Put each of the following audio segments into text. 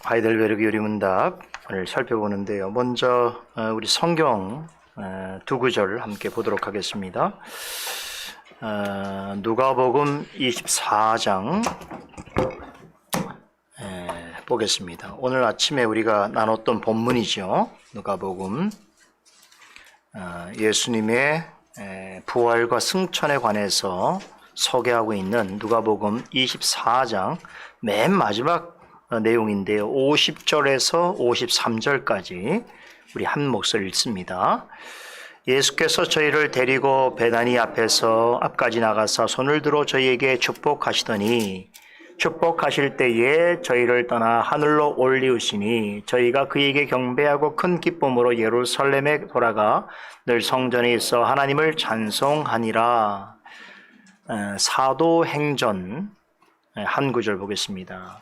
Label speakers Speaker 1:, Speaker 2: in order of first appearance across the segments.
Speaker 1: 하이델베르그 요리문답을 살펴보는데요. 먼저 우리 성경 두 구절 함께 보도록 하겠습니다. 누가복음 24장 보겠습니다. 오늘 아침에 우리가 나눴던 본문이죠. 누가복음 예수님의 부활과 승천에 관해서 소개하고 있는 누가복음 24장 맨 마지막 내용인데요. 50절에서 53절까지 우리 한 목소리 읽습니다. 예수께서 저희를 데리고 베다니 앞까지 나가서 손을 들어 저희에게 축복하시더니 축복하실 때에 저희를 떠나 하늘로 올리우시니 저희가 그에게 경배하고 큰 기쁨으로 예루살렘에 돌아가 늘 성전에 있어 하나님을 찬송하니라. 사도행전 한 구절 보겠습니다.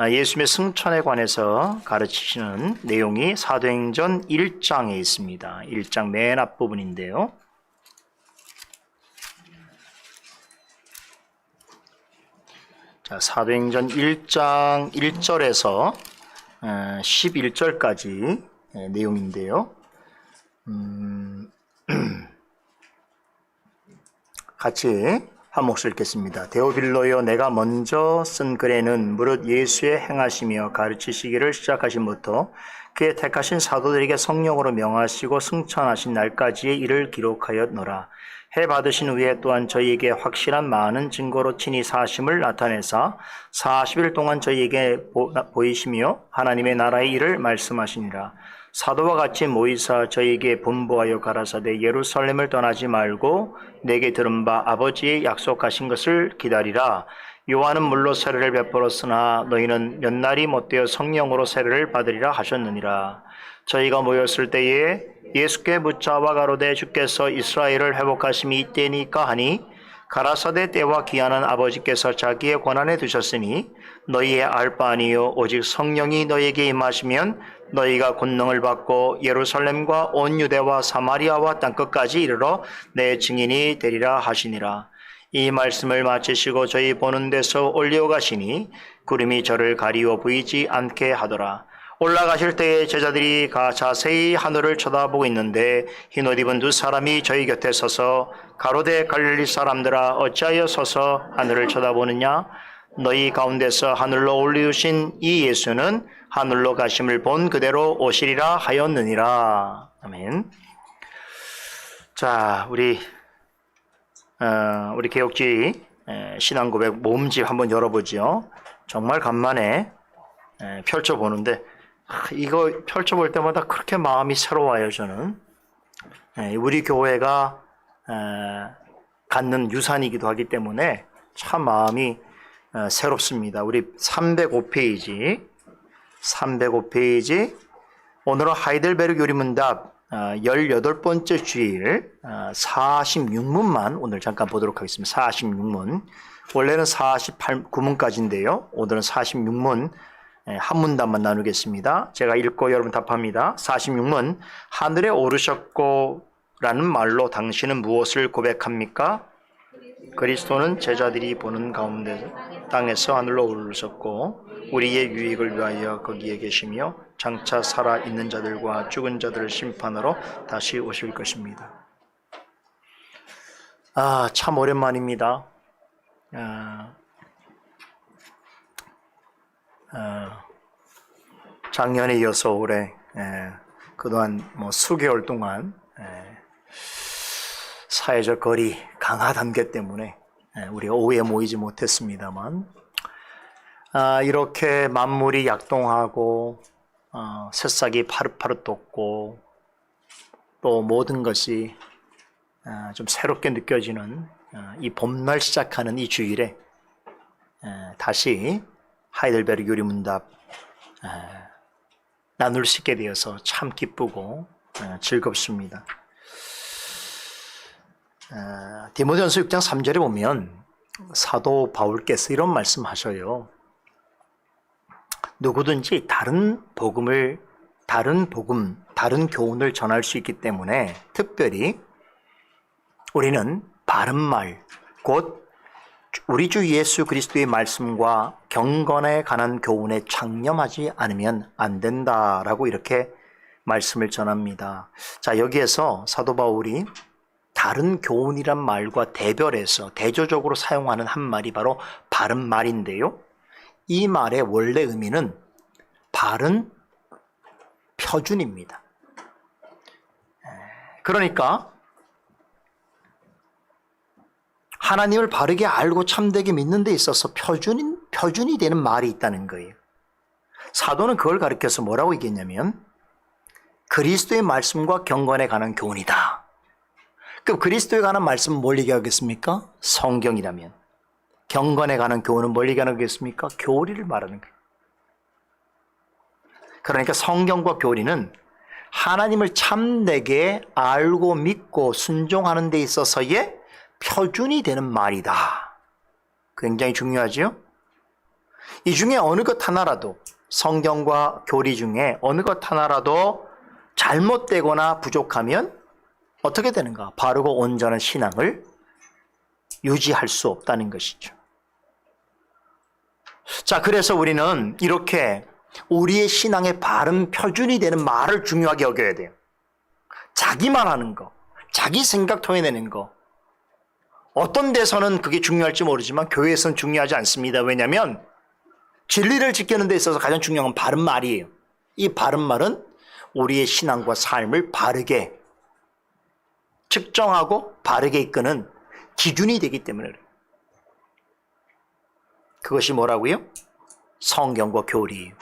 Speaker 1: 예수님의 승천에 관해서 가르치시는 내용이 사도행전 1장에 있습니다. 1장 맨 앞부분인데요. 자, 사도행전 1장 1절에서 11절까지 내용인데요. 같이 한 목소리 읽겠습니다. 데오빌로여, 내가 먼저 쓴 글에는 무릇 예수의 행하시며 가르치시기를 시작하신부터 그의 택하신 사도들에게 성령으로 명하시고 승천하신 날까지의 일을 기록하였노라. 해 받으신 후에 또한 저희에게 확실한 많은 증거로 친히 사심을 나타내사 40일 동안 저희에게 보이시며 하나님의 나라의 일을 말씀하시니라. 사도와 같이 모이사 저희에게 분부하여 가라사대 예루살렘을 떠나지 말고 내게 들은 바 아버지의 약속하신 것을 기다리라. 요한은 물로 세례를 베풀었으나 너희는 몇 날이 못되어 성령으로 세례를 받으리라 하셨느니라. 저희가 모였을 때에 예수께 묻자와 가로되 주께서 이스라엘을 회복하심이 이때니까 하니 가라사대 때와 기한은 아버지께서 자기의 권한에 두셨으니 너희의 알 바 아니요 오직 성령이 너희에게 임하시면 너희가 권능을 받고 예루살렘과 온 유대와 사마리아와 땅끝까지 이르러 내 증인이 되리라 하시니라. 이 말씀을 마치시고 저희 보는 데서 올려가시니 구름이 저를 가리워 보이지 않게 하더라. 올라가실 때에 제자들이 자세히 하늘을 쳐다보고 있는데 흰옷 입은 두 사람이 저희 곁에 서서 가로되 갈릴리 사람들아 어찌하여 서서 하늘을 쳐다보느냐? 너희 가운데서 하늘로 올리우신 이 예수는 하늘로 가심을 본 그대로 오시리라 하였느니라. 아멘. 자, 우리 개혁주의 신앙고백 모음집 한번 열어보죠. 정말 간만에 펼쳐보는데 이거 펼쳐볼 때마다 그렇게 마음이 새로워요. 저는 우리 교회가 갖는 유산이기도 하기 때문에 참 마음이 새롭습니다. 우리 305페이지 오늘은 하이델베르그 요리문답 18번째 주일 46문만 오늘 잠깐 보도록 하겠습니다. 46문 원래는 48구문까지인데요. 오늘은 46문 한 문단만 나누겠습니다. 제가 읽고 여러분 답합니다. 46문 하늘에 오르셨고 라는 말로 당신은 무엇을 고백합니까? 그리스도는 제자들이 보는 가운데 땅에서 하늘로 오르셨고 우리의 유익을 위하여 거기에 계시며 장차 살아있는 자들과 죽은 자들을 심판하러 다시 오실 것입니다. 참 오랜만입니다. 작년에 이어서 올해 그동안 수개월 동안 사회적 거리 강화 단계 때문에 우리가 오후에 모이지 못했습니다만 이렇게 만물이 약동하고 새싹이 파릇파릇 돋고 또 모든 것이 좀 새롭게 느껴지는 이 봄날 시작하는 이 주일에 다시 하이델베르그 요리문답 나눌 수 있게 되어서 참 기쁘고 즐겁습니다. 디모데전서 6장 3절에 보면 사도 바울께서 이런 말씀하셔요. 누구든지 다른 교훈을 전할 수 있기 때문에 특별히 우리는 바른 말, 곧 우리 주 예수 그리스도의 말씀과 경건에 관한 교훈에 창념하지 않으면 안 된다라고 이렇게 말씀을 전합니다. 자, 여기에서 사도 바울이 다른 교훈이란 말과 대별해서 대조적으로 사용하는 한 말이 바로 바른 말인데요. 이 말의 원래 의미는 바른 표준입니다. 그러니까 하나님을 바르게 알고 참되게 믿는 데 있어서 표준이 되는 말이 있다는 거예요. 사도는 그걸 가르쳐서 뭐라고 얘기했냐면 그리스도의 말씀과 경건에 관한 교훈이다. 그럼 그리스도에 관한 말씀은 뭘 얘기하겠습니까? 성경이라면. 경건에 관한 교훈은 뭘 얘기하는 거겠습니까? 교리를 말하는 거예요. 그러니까 성경과 교리는 하나님을 참되게 알고 믿고 순종하는 데 있어서의 표준이 되는 말이다. 굉장히 중요하죠? 이 중에 어느 것 하나라도 성경과 교리 중에 어느 것 하나라도 잘못되거나 부족하면 어떻게 되는가? 바르고 온전한 신앙을 유지할 수 없다는 것이죠. 자, 그래서 우리는 이렇게 우리의 신앙의 바른 표준이 되는 말을 중요하게 여겨야 돼요. 자기만 하는 거, 자기 생각 토해내는 거. 어떤 데서는 그게 중요할지 모르지만 교회에서는 중요하지 않습니다. 왜냐하면 진리를 지키는 데 있어서 가장 중요한 건 바른 말이에요. 이 바른 말은 우리의 신앙과 삶을 바르게 측정하고 바르게 이끄는 기준이 되기 때문에 그래요. 그것이 뭐라고요? 성경과 교리예요.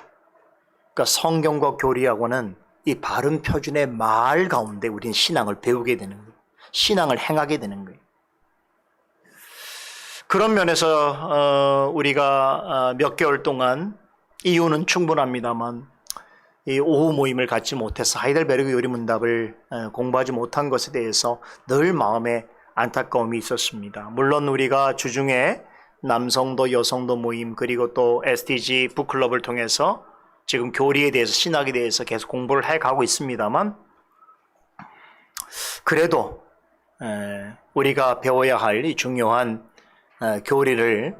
Speaker 1: 그러니까 성경과 교리하고는 이 바른 표준의 말 가운데 우리는 신앙을 배우게 되는 거예요. 신앙을 행하게 되는 거예요. 그런 면에서 우리가 몇 개월 동안 이유는 충분합니다만 이 오후 모임을 갖지 못해서 하이델베르그 요리문답을 공부하지 못한 것에 대해서 늘 마음에 안타까움이 있었습니다. 물론 우리가 주중에 남성도 여성도 모임 그리고 또 SDG 북클럽을 통해서 지금 교리에 대해서 신학에 대해서 계속 공부를 해가고 있습니다만 그래도 우리가 배워야 할 이 중요한 교리를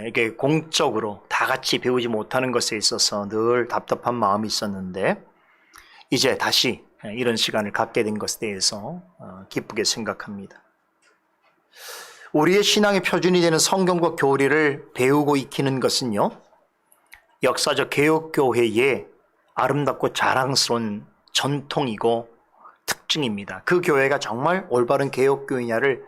Speaker 1: 이렇게 공적으로 다 같이 배우지 못하는 것에 있어서 늘 답답한 마음이 있었는데 이제 다시 이런 시간을 갖게 된 것에 대해서 기쁘게 생각합니다. 우리의 신앙의 표준이 되는 성경과 교리를 배우고 익히는 것은요, 역사적 개혁교회의 아름답고 자랑스러운 전통이고 특징입니다. 그 교회가 정말 올바른 개혁교회냐를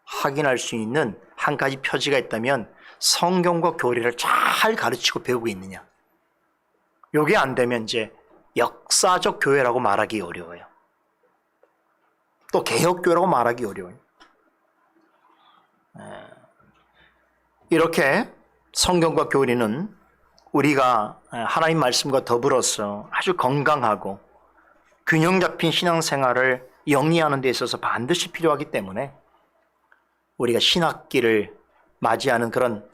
Speaker 1: 확인할 수 있는 한 가지 표지가 있다면 성경과 교리를 잘 가르치고 배우고 있느냐. 이게 안 되면 이제 역사적 교회라고 말하기 어려워요. 또 개혁교회라고 말하기 어려워요. 이렇게 성경과 교리는 우리가 하나님 말씀과 더불어서 아주 건강하고 균형 잡힌 신앙생활을 영위하는 데 있어서 반드시 필요하기 때문에 우리가 신학기를 맞이하는 그런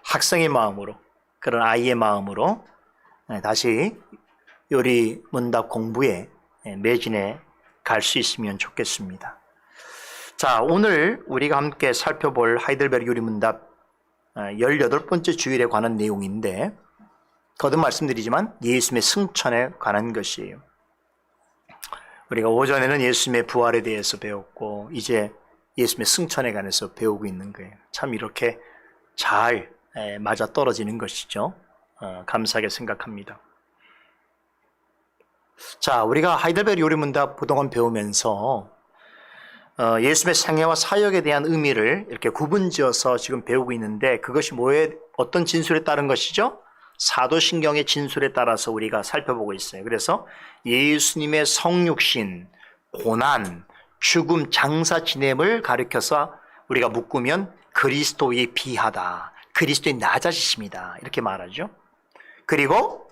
Speaker 1: 학생의 마음으로, 그런 아이의 마음으로 다시 요리 문답 공부에 매진해 갈 수 있으면 좋겠습니다. 자, 오늘 우리가 함께 살펴볼 하이델베르그 요리 문답 18번째 주일에 관한 내용인데 거듭 말씀드리지만 예수님의 승천에 관한 것이에요. 우리가 오전에는 예수님의 부활에 대해서 배웠고 이제 예수님의 승천에 관해서 배우고 있는 거예요. 참 이렇게 잘 맞아떨어지는 것이죠. 감사하게 생각합니다. 자, 우리가 하이델베르그 요리 문답 그동안 배우면서 예수님의 생애와 사역에 대한 의미를 이렇게 구분지어서 지금 배우고 있는데 그것이 어떤 진술에 따른 것이죠? 사도신경의 진술에 따라서 우리가 살펴보고 있어요. 그래서 예수님의 성육신, 고난, 죽음, 장사 지냄을 가리켜서 우리가 묶으면 그리스도에 비하다, 그리스도의 낮아지심이다 이렇게 말하죠. 그리고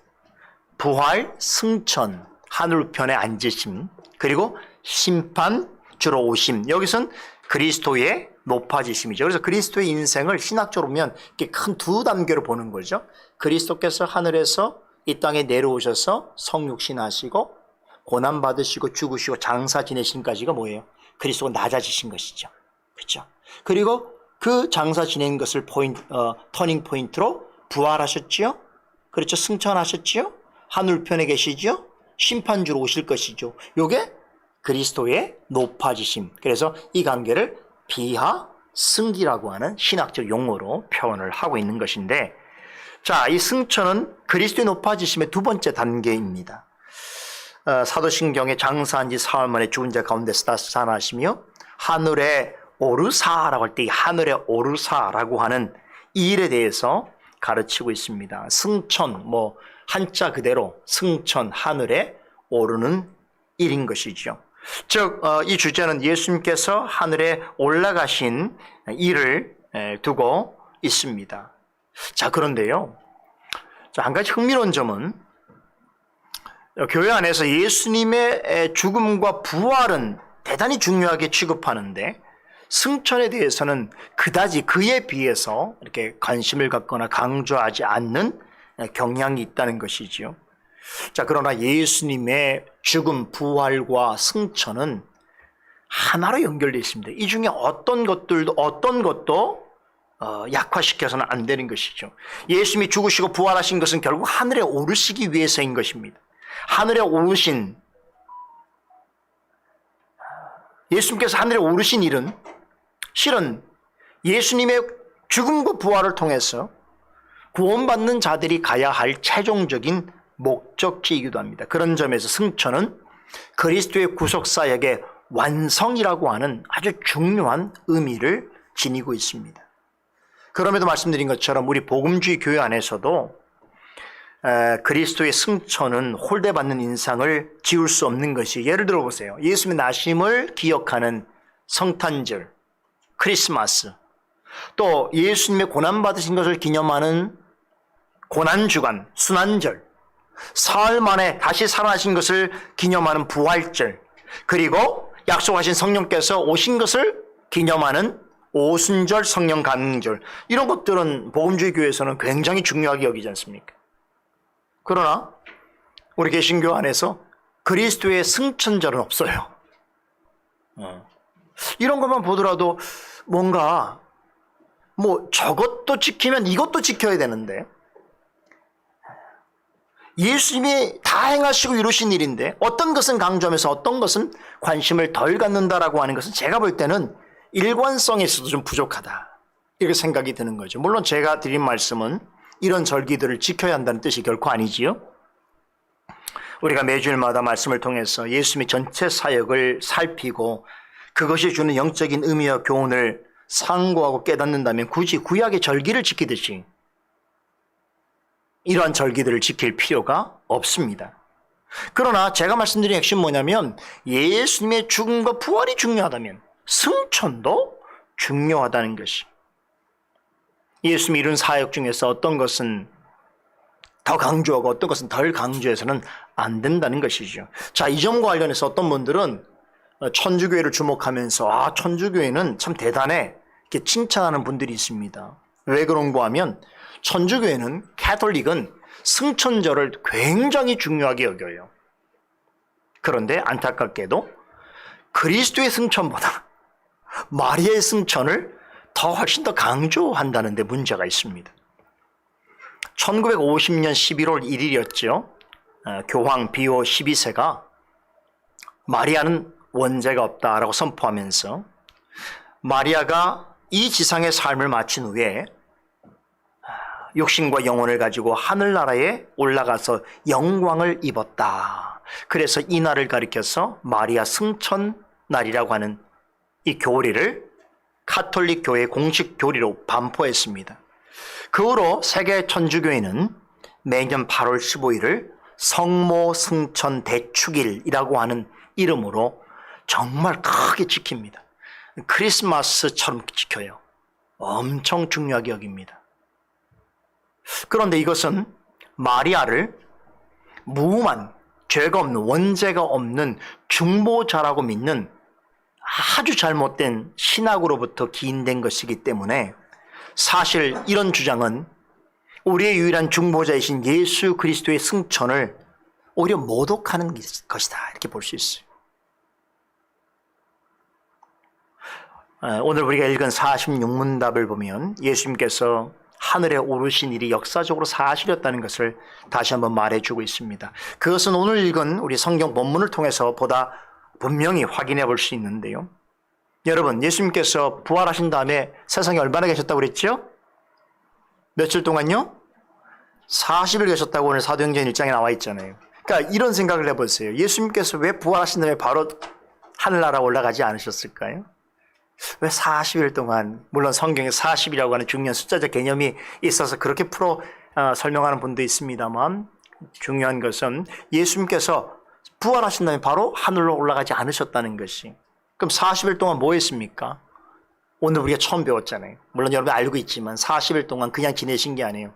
Speaker 1: 부활, 승천, 하늘편에 앉으심, 그리고 심판, 주로 오심. 여기서는 그리스도의 높아지심이죠. 그래서 그리스도의 인생을 신학적으로 보면 이렇게 큰 두 단계로 보는 거죠. 그리스도께서 하늘에서 이 땅에 내려오셔서 성육신 하시고 고난 받으시고 죽으시고 장사 지내신까지가 뭐예요? 그리스도가 낮아지신 것이죠. 그렇죠? 그리고 그 장사 지낸 것을 터닝 포인트로 부활하셨지요? 그렇죠. 승천하셨지요? 하늘편에 계시지요? 심판주로 오실 것이죠. 요게 그리스도의 높아지심. 그래서 이 관계를 비하 승기라고 하는 신학적 용어로 표현을 하고 있는 것인데, 자, 이 승천은 그리스도의 높아지심의 두 번째 단계입니다. 사도신경에 장사한 지 사흘 만에 죽은 자 가운데서 살아나시며 하늘에 오르사라고 할 때 이 하늘에 오르사라고 하는 이 일에 대해서 가르치고 있습니다. 승천, 한자 그대로 승천, 하늘에 오르는 일인 것이죠. 즉, 이 주제는 예수님께서 하늘에 올라가신 일을 두고 있습니다. 자, 그런데요. 자, 한 가지 흥미로운 점은 교회 안에서 예수님의 죽음과 부활은 대단히 중요하게 취급하는데 승천에 대해서는 그다지 그에 비해서 이렇게 관심을 갖거나 강조하지 않는 경향이 있다는 것이지요. 자, 그러나 예수님의 죽음, 부활과 승천은 하나로 연결되어 있습니다. 이 중에 어떤 것도 약화시켜서는 안 되는 것이죠. 예수님이 죽으시고 부활하신 것은 결국 하늘에 오르시기 위해서인 것입니다. 하늘에 오르신, 예수님께서 하늘에 오르신 일은 실은 예수님의 죽음과 부활을 통해서 구원받는 자들이 가야 할 최종적인 목적지이기도 합니다. 그런 점에서 승천은 그리스도의 구속사역의 완성이라고 하는 아주 중요한 의미를 지니고 있습니다. 그럼에도 말씀드린 것처럼 우리 복음주의 교회 안에서도 그리스도의 승천은 홀대받는 인상을 지울 수 없는 것이, 예를 들어 보세요. 예수님의 나심을 기억하는 성탄절, 크리스마스, 또 예수님의 고난받으신 것을 기념하는 고난주간, 순환절, 사흘 만에 다시 살아나신 것을 기념하는 부활절, 그리고 약속하신 성령께서 오신 것을 기념하는 오순절, 성령 감격절, 이런 것들은 복음주의 교회에서는 굉장히 중요하게 여기지 않습니까? 그러나 우리 개신교 안에서 그리스도의 승천절은 없어요. 이런 것만 보더라도 뭔가 저것도 지키면 이것도 지켜야 되는데, 예수님이 다 행하시고 이루신 일인데 어떤 것은 강조하면서 어떤 것은 관심을 덜 갖는다라고 하는 것은 제가 볼 때는 일관성에서도 좀 부족하다, 이렇게 생각이 드는 거죠. 물론 제가 드린 말씀은 이런 절기들을 지켜야 한다는 뜻이 결코 아니지요. 우리가 매주일마다 말씀을 통해서 예수님의 전체 사역을 살피고 그것이 주는 영적인 의미와 교훈을 상고하고 깨닫는다면 굳이 구약의 절기를 지키듯이 이러한 절기들을 지킬 필요가 없습니다. 그러나 제가 말씀드린 핵심은 뭐냐면, 예수님의 죽음과 부활이 중요하다면 승천도 중요하다는 것이, 예수님이 이룬 사역 중에서 어떤 것은 더 강조하고 어떤 것은 덜 강조해서는 안 된다는 것이죠. 자, 이 점과 관련해서 어떤 분들은 천주교회를 주목하면서 천주교회는 참 대단해, 이렇게 칭찬하는 분들이 있습니다. 왜 그런가 하면 천주교회는, 캐톨릭은 승천절을 굉장히 중요하게 여겨요. 그런데 안타깝게도 그리스도의 승천보다 마리아의 승천을 훨씬 더 강조한다는 데 문제가 있습니다. 1950년 11월 1일이었죠. 교황 비오 12세가 마리아는 원죄가 없다라고 선포하면서 마리아가 이 지상의 삶을 마친 후에 육신과 영혼을 가지고 하늘나라에 올라가서 영광을 입었다. 그래서 이 날을 가리켜서 마리아 승천 날이라고 하는 이 교리를 카톨릭 교회의 공식 교리로 반포했습니다. 그 후로 세계 천주교회는 매년 8월 15일을 성모 승천 대축일이라고 하는 이름으로 정말 크게 지킵니다. 크리스마스처럼 지켜요. 엄청 중요하게 여깁니다. 그런데 이것은 마리아를 무음한, 죄가 없는, 원죄가 없는 중보자라고 믿는 아주 잘못된 신학으로부터 기인된 것이기 때문에 사실 이런 주장은 우리의 유일한 중보자이신 예수 그리스도의 승천을 오히려 모독하는 것이다, 이렇게 볼 수 있어요. 오늘 우리가 읽은 46문답을 보면 예수님께서 하늘에 오르신 일이 역사적으로 사실이었다는 것을 다시 한번 말해주고 있습니다. 그것은 오늘 읽은 우리 성경 본문을 통해서 보다 분명히 확인해 볼 수 있는데요. 여러분, 예수님께서 부활하신 다음에 세상에 얼마나 계셨다고 그랬죠? 며칠 동안요? 40일 계셨다고 오늘 사도행전 1장에 나와 있잖아요. 그러니까 이런 생각을 해보세요. 예수님께서 왜 부활하신 다음에 바로 하늘나라 올라가지 않으셨을까요? 왜 40일 동안, 물론 성경에 40이라고 하는 중요한 숫자적 개념이 있어서 그렇게 설명하는 분도 있습니다만, 중요한 것은 예수님께서 부활하신 다음에 바로 하늘로 올라가지 않으셨다는 것이. 그럼 40일 동안 뭐 했습니까? 오늘 우리가 처음 배웠잖아요. 물론 여러분 알고 있지만 40일 동안 그냥 지내신 게 아니에요.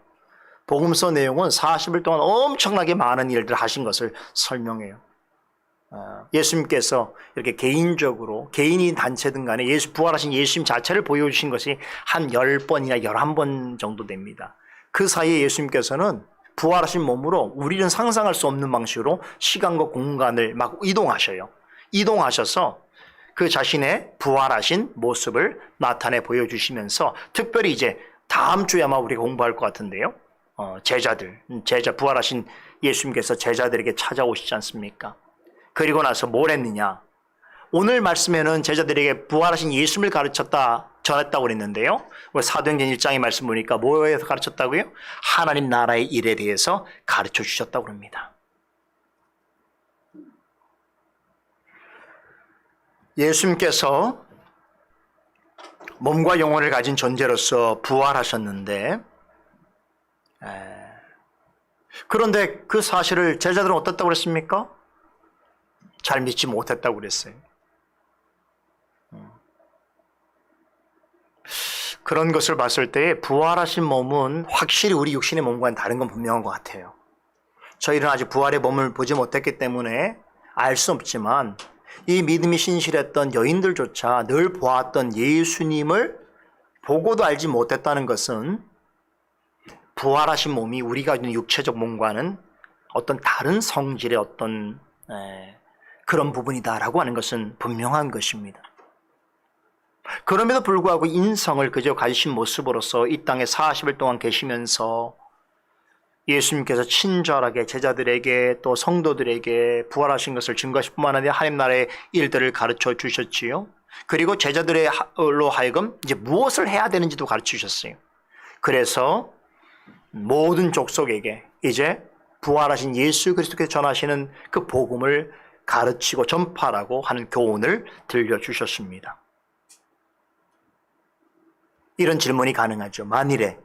Speaker 1: 복음서 내용은 40일 동안 엄청나게 많은 일들을 하신 것을 설명해요. 예수님께서 이렇게 개인적으로, 개인이 단체든 간에 부활하신 예수님 자체를 보여주신 것이 한 10번이나 11번 정도 됩니다. 그 사이에 예수님께서는 부활하신 몸으로 우리는 상상할 수 없는 방식으로 시간과 공간을 막 이동하셔요. 이동하셔서 그 자신의 부활하신 모습을 나타내 보여주시면서, 특별히 이제 다음 주에 아마 우리가 공부할 것 같은데요. 부활하신 예수님께서 제자들에게 찾아오시지 않습니까? 그리고 나서 뭘 했느냐? 오늘 말씀에는 제자들에게 부활하신 예수님을 전했다고 그랬는데요. 사도행전 1장의 말씀 보니까 뭐에서 가르쳤다고요? 하나님 나라의 일에 대해서 가르쳐 주셨다고 합니다. 예수님께서 몸과 영혼을 가진 존재로서 부활하셨는데, 그런데 그 사실을 제자들은 어떻다고 그랬습니까? 잘 믿지 못했다고 그랬어요. 그런 것을 봤을 때 부활하신 몸은 확실히 우리 육신의 몸과는 다른 건 분명한 것 같아요. 저희는 아직 부활의 몸을 보지 못했기 때문에 알 수 없지만, 이 믿음이 신실했던 여인들조차 늘 보았던 예수님을 보고도 알지 못했다는 것은 부활하신 몸이 우리가 있는 육체적 몸과는 어떤 다른 성질의 어떤 그런 부분이다라고 하는 것은 분명한 것입니다. 그럼에도 불구하고 인성을 그저 가지신 모습으로서 이 땅에 40일 동안 계시면서 예수님께서 친절하게 제자들에게 또 성도들에게 부활하신 것을 증거하실 뿐만 아니라 하나님 나라의 일들을 가르쳐 주셨지요. 그리고 제자들로 하여금 이제 무엇을 해야 되는지도 가르쳐 주셨어요. 그래서 모든 족속에게 이제 부활하신 예수 그리스도께서 전하시는 그 복음을 가르치고 전파라고 하는 교훈을 들려주셨습니다. 이런 질문이 가능하죠. 만일에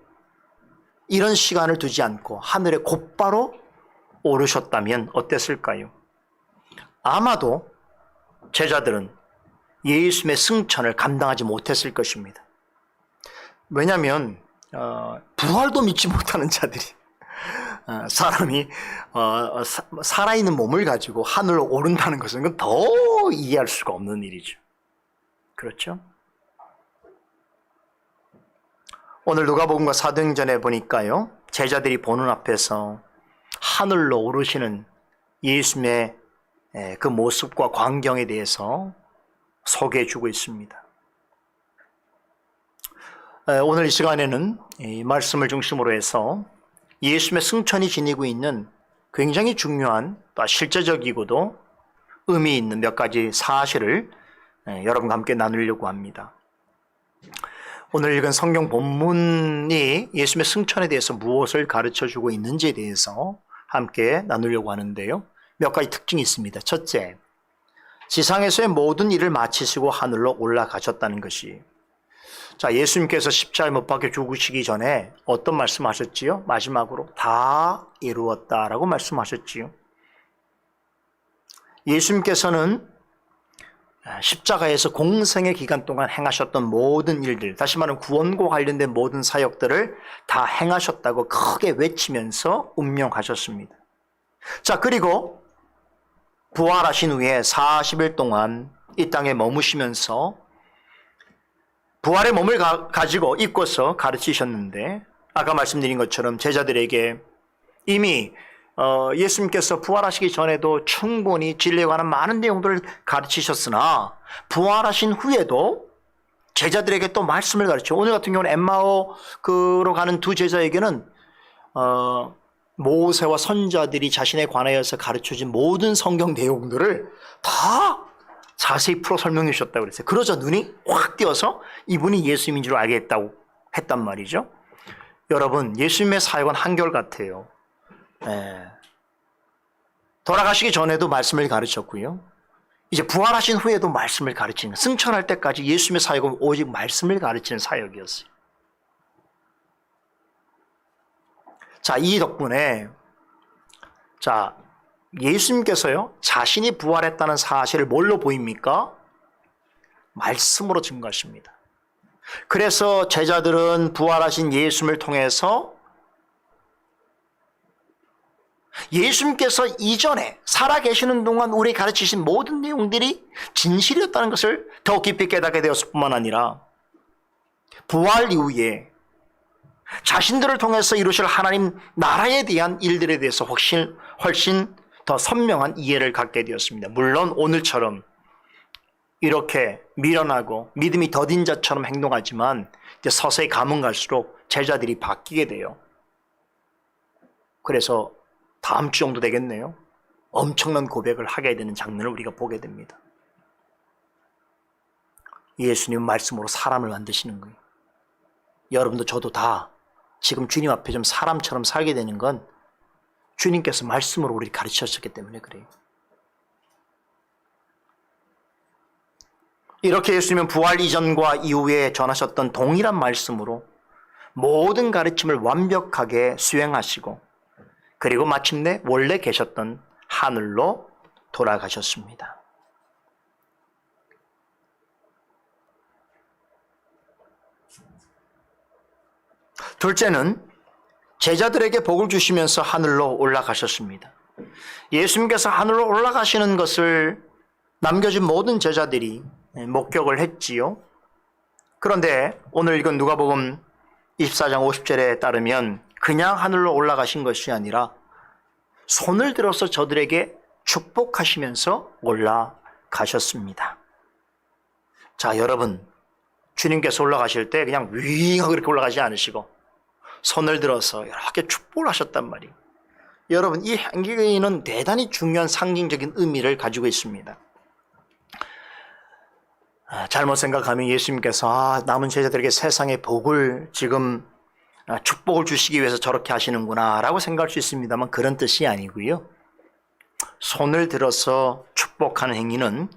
Speaker 1: 이런 시간을 두지 않고 하늘에 곧바로 오르셨다면 어땠을까요? 아마도 제자들은 예수님의 승천을 감당하지 못했을 것입니다. 왜냐하면 부활도 믿지 못하는 자들이 사람이 살아있는 몸을 가지고 하늘로 오른다는 것은 더 이해할 수가 없는 일이죠. 그렇죠? 오늘 누가복음과 사도행전에 보니까요, 제자들이 보는 앞에서 하늘로 오르시는 예수님의 그 모습과 광경에 대해서 소개해 주고 있습니다. 오늘 이 시간에는 이 말씀을 중심으로 해서 예수님의 승천이 지니고 있는 굉장히 중요한 또 실제적이고도 의미 있는 몇 가지 사실을 여러분과 함께 나누려고 합니다. 오늘 읽은 성경 본문이 예수님의 승천에 대해서 무엇을 가르쳐주고 있는지에 대해서 함께 나누려고 하는데요. 몇 가지 특징이 있습니다. 첫째, 지상에서의 모든 일을 마치시고 하늘로 올라가셨다는 것이. 자, 예수님께서 십자가에 못 박혀 죽으시기 전에 어떤 말씀하셨지요? 마지막으로 다 이루었다라고 말씀하셨지요. 예수님께서는 십자가에서 공생의 기간 동안 행하셨던 모든 일들, 다시 말하면 구원과 관련된 모든 사역들을 다 행하셨다고 크게 외치면서 운명하셨습니다. 자, 그리고 부활하신 후에 40일 동안 이 땅에 머무시면서 부활의 몸을 가지고 입고서 가르치셨는데, 아까 말씀드린 것처럼 제자들에게 이미 예수님께서 부활하시기 전에도 충분히 진리에 관한 많은 내용들을 가르치셨으나 부활하신 후에도 제자들에게 또 말씀을 가르쳐. 오늘 같은 경우는 엠마오로 가는 두 제자에게는 모세와 선자들이 자신에 관하여서 가르쳐진 모든 성경 내용들을 다 자세히 풀어 설명해 주셨다고 그랬어요. 그러자 눈이 확 띄어서 이분이 예수님인 줄 알겠다고 했단 말이죠. 여러분, 예수님의 사역은 한결같아요. 돌아가시기 전에도 말씀을 가르쳤고요. 이제 부활하신 후에도 말씀을 가르치는, 승천할 때까지 예수님의 사역은 오직 말씀을 가르치는 사역이었어요. 자, 이 덕분에 예수님께서요, 자신이 부활했다는 사실을 뭘로 보입니까? 말씀으로 증거하십니다. 그래서 제자들은 부활하신 예수님을 통해서 예수님께서 이전에 살아계시는 동안 우리 가르치신 모든 내용들이 진실이었다는 것을 더 깊이 깨닫게 되었을 뿐만 아니라 부활 이후에 자신들을 통해서 이루실 하나님 나라에 대한 일들에 대해서 훨씬 더 선명한 이해를 갖게 되었습니다. 물론 오늘처럼 이렇게 미련하고 믿음이 더딘 자처럼 행동하지만 이제 서서히 가면 갈수록 제자들이 바뀌게 돼요. 그래서 다음 주 정도 되겠네요. 엄청난 고백을 하게 되는 장면을 우리가 보게 됩니다. 예수님은 말씀으로 사람을 만드시는 거예요. 여러분도 저도 다 지금 주님 앞에 좀 사람처럼 살게 되는 건 주님께서 말씀으로 우리를 가르치셨기 때문에 그래요. 이렇게 예수님은 부활 이전과 이후에 전하셨던 동일한 말씀으로 모든 가르침을 완벽하게 수행하시고 그리고 마침내 원래 계셨던 하늘로 돌아가셨습니다. 둘째는 제자들에게 복을 주시면서 하늘로 올라가셨습니다. 예수님께서 하늘로 올라가시는 것을 남겨진 모든 제자들이 목격을 했지요. 그런데 오늘 읽은 누가복음 24장 50절에 따르면 그냥 하늘로 올라가신 것이 아니라 손을 들어서 저들에게 축복하시면서 올라가셨습니다. 자, 여러분, 주님께서 올라가실 때 그냥 윙하고 그렇게 올라가지 않으시고 손을 들어서 이렇게 축복을 하셨단 말이에요. 여러분, 이 행기는 대단히 중요한 상징적인 의미를 가지고 있습니다. 잘못 생각하면 예수님께서 남은 제자들에게 세상의 복을 지금 축복을 주시기 위해서 저렇게 하시는구나 라고 생각할 수 있습니다만 그런 뜻이 아니고요. 손을 들어서 축복하는 행위는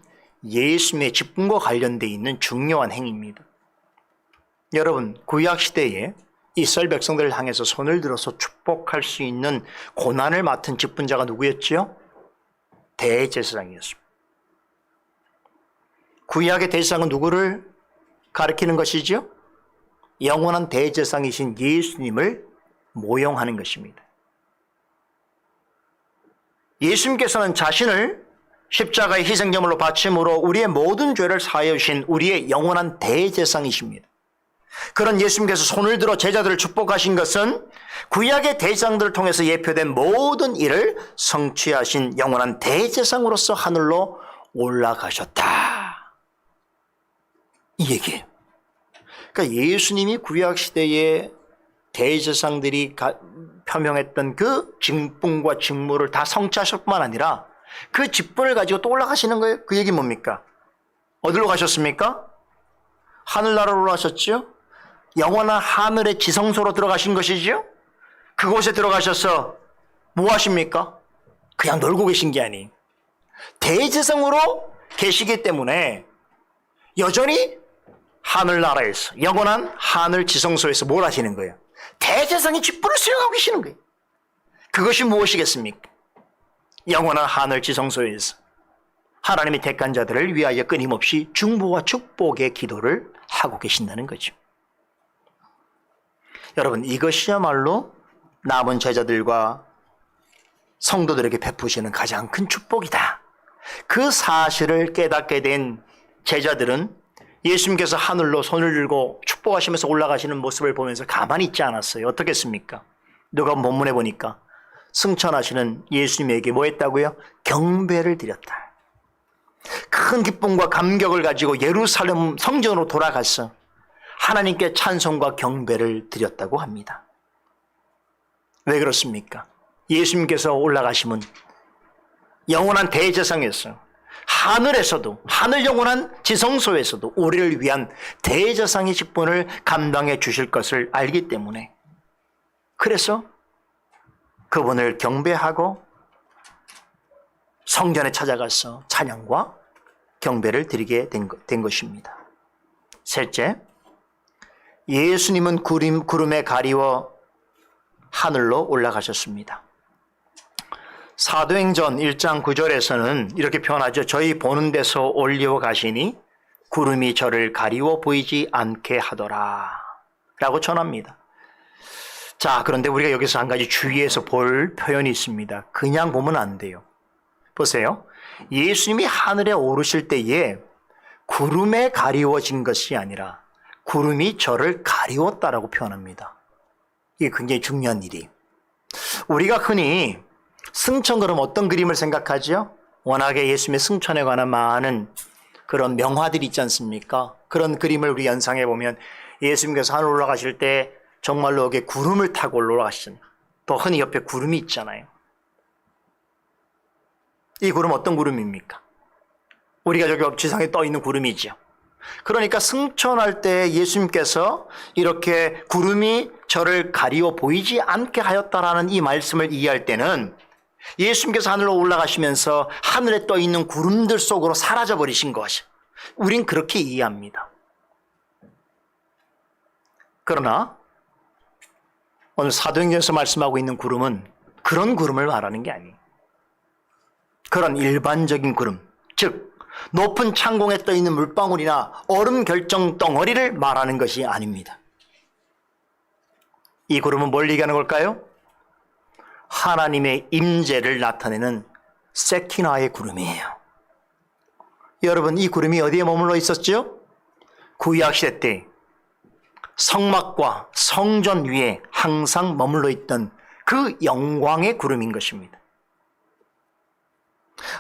Speaker 1: 예수님의 직분과 관련되어 있는 중요한 행위입니다. 여러분, 구약시대에 이스라엘 백성들을 향해서 손을 들어서 축복할 수 있는 고난을 맡은 직분자가 누구였죠? 대제사장이었습니다. 구약의 대제사장은 누구를 가리키는 것이죠? 영원한 대제사장이신 예수님을 모형하는 것입니다. 예수님께서는 자신을 십자가의 희생제물로 바침으로 우리의 모든 죄를 사하여 주신 우리의 영원한 대제사장이십니다. 그런 예수님께서 손을 들어 제자들을 축복하신 것은 구약의 대제사장들을 통해서 예표된 모든 일을 성취하신 영원한 대제사장으로서 하늘로 올라가셨다. 이 얘기예요. 그러니까 예수님이 구약시대에 대제사장들이 표명했던 그 직분과 직무를 다 성취하실 뿐만 아니라 그 직분을 가지고 또 올라가시는 거예요. 그 얘기 뭡니까? 어디로 가셨습니까? 하늘나라로 올라가셨죠? 영원한 하늘의 지성소로 들어가신 것이죠? 그곳에 들어가셔서 뭐 하십니까? 그냥 놀고 계신 게 아니에요. 대제사장으로 계시기 때문에 여전히 하늘나라에서 영원한 하늘 지성소에서 뭘 하시는 거예요? 대제사장의 직분을 수행하고 계시는 거예요. 그것이 무엇이겠습니까? 영원한 하늘 지성소에서 하나님의 택한 자들을 위하여 끊임없이 중보와 축복의 기도를 하고 계신다는 거죠. 여러분, 이것이야말로 남은 제자들과 성도들에게 베푸시는 가장 큰 축복이다. 그 사실을 깨닫게 된 제자들은 예수님께서 하늘로 손을 들고 축복하시면서 올라가시는 모습을 보면서 가만히 있지 않았어요. 어떻겠습니까? 누가 본문에 보니까 승천하시는 예수님에게 뭐 했다고요? 경배를 드렸다. 큰 기쁨과 감격을 가지고 예루살렘 성전으로 돌아가서 하나님께 찬송과 경배를 드렸다고 합니다. 왜 그렇습니까? 예수님께서 올라가심은 영원한 대제사장에서 하늘에서도, 하늘 영원한 지성소에서도 우리를 위한 대제사장의 직분을 감당해 주실 것을 알기 때문에, 그래서 그분을 경배하고 성전에 찾아가서 찬양과 경배를 드리게 된 것입니다. 셋째, 예수님은 구름에 가리워 하늘로 올라가셨습니다. 사도행전 1장 9절에서는 이렇게 표현하죠. 저희 보는 데서 올리어 가시니 구름이 저를 가리워 보이지 않게 하더라 라고 전합니다. 자, 그런데 우리가 여기서 한 가지 주의해서 볼 표현이 있습니다. 그냥 보면 안 돼요. 보세요. 예수님이 하늘에 오르실 때에 구름에 가리워진 것이 아니라 구름이 저를 가리웠다라고 표현합니다. 이게 굉장히 중요한 일이에요. 우리가 흔히 승천 그럼 어떤 그림을 생각하죠? 워낙에 예수님의 승천에 관한 많은 그런 명화들이 있지 않습니까? 그런 그림을 우리 연상해 보면 예수님께서 하늘 올라가실 때 정말로 여기에 구름을 타고 올라가신, 또 흔히 옆에 구름이 있잖아요. 이 구름 어떤 구름입니까? 우리가 저기 지상에 떠 있는 구름이죠. 그러니까 승천할 때 예수님께서 이렇게 구름이 저를 가리워 보이지 않게 하였다라는 이 말씀을 이해할 때는 예수님께서 하늘로 올라가시면서 하늘에 떠 있는 구름들 속으로 사라져 버리신 것이, 우린 그렇게 이해합니다. 그러나 오늘 사도행전에서 말씀하고 있는 구름은 그런 구름을 말하는 게 아니에요. 그런 일반적인 구름, 즉 높은 창공에 떠 있는 물방울이나 얼음 결정 덩어리를 말하는 것이 아닙니다. 이 구름은 뭘 얘기하는 걸까요? 하나님의 임재를 나타내는 세키나의 구름이에요. 여러분, 이 구름이 어디에 머물러 있었죠? 구약시대 때 성막과 성전 위에 항상 머물러 있던 그 영광의 구름인 것입니다.